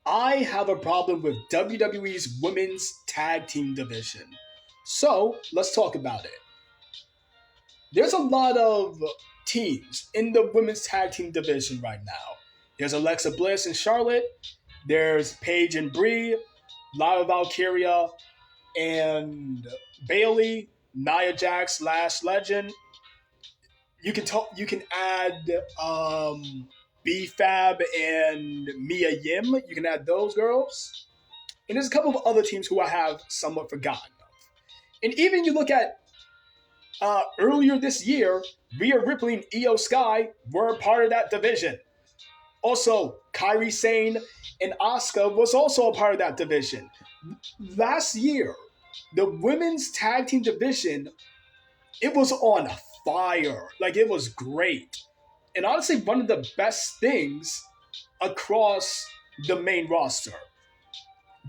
I have a problem with WWE's women's tag team division. So let's talk about it. There's a lot of teams in the women's tag team division right now. There's Alexa Bliss and Charlotte. There's Paige and Brie, Lila Valkyria and Bailey, Nia Jax, Lash Legend. You can talk. You can add B Fab and Mia Yim. You can add those girls. And there's a couple of other teams who I have somewhat forgotten of. And even you look at earlier this year, Rhea Ripley and Io Sky were part of that division. Also, Kairi Sane and Asuka was also a part of that division. Last year, the women's tag team division, it was on fire. Like, it was great. And honestly, one of the best things across the main roster.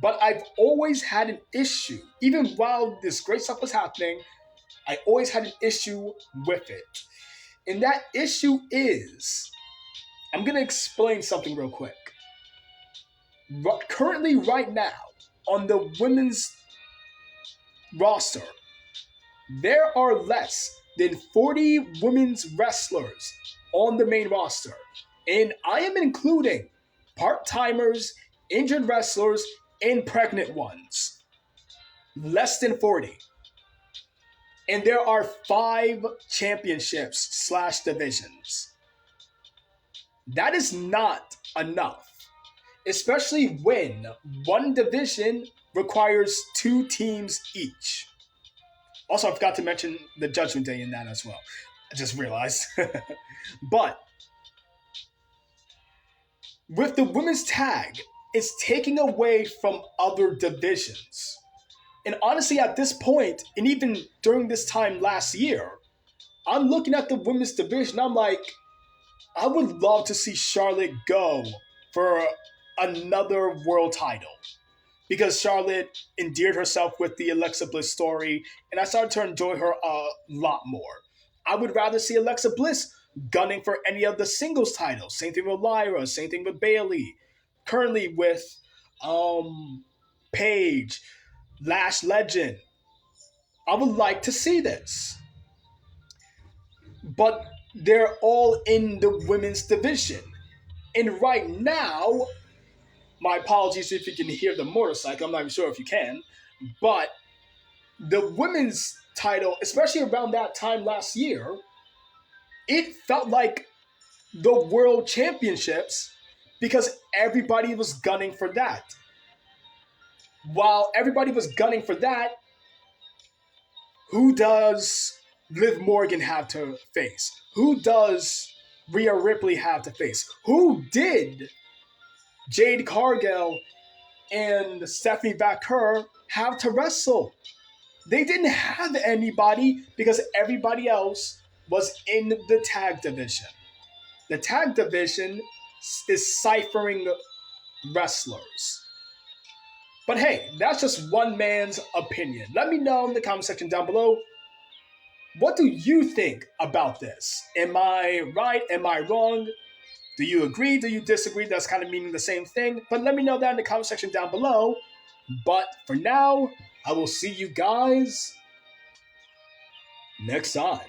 But I've always had an issue. Even while this great stuff was happening, I always had an issue with it. And that issue is, I'm going to explain something real quick. Currently, right now, on the women's roster, there are less than 40 women's wrestlers on the main roster. And I am including part-timers, injured wrestlers, and pregnant ones. Less than 40. And there are 5 championships / divisions. That is not enough. Especially when one division requires 2 teams each. Also, I forgot to mention the Judgment Day in that as well. I just realized. But with the women's tag, it's taking away from other divisions. And honestly, at this point, and even during this time last year, I'm looking at the women's division. I'm like, I would love to see Charlotte go for another world title. Because Charlotte endeared herself with the Alexa Bliss story, and I started to enjoy her a lot more. I would rather see Alexa Bliss gunning for any of the singles titles. Same thing with Lyra, same thing with Bailey. Currently with Paige, Lash Legend. I would like to see this. But they're all in the women's division. And right now, my apologies if you can hear the motorcycle. I'm not even sure if you can. But the women's title, especially around that time last year, it felt like the world championships because everybody was gunning for that. While everybody was gunning for that, who does Liv Morgan have to face? Who does Rhea Ripley have to face? Who did Jade Cargill and Stephanie Vaquer have to wrestle? They didn't have anybody because everybody else was in the tag division. The tag division is ciphering wrestlers. But hey, that's just one man's opinion. Let me know in the comment section down below. What do you think about this? Am I right? Am I wrong? Do you agree? Do you disagree? That's kind of meaning the same thing. But let me know that in the comment section down below. But for now, I will see you guys next time.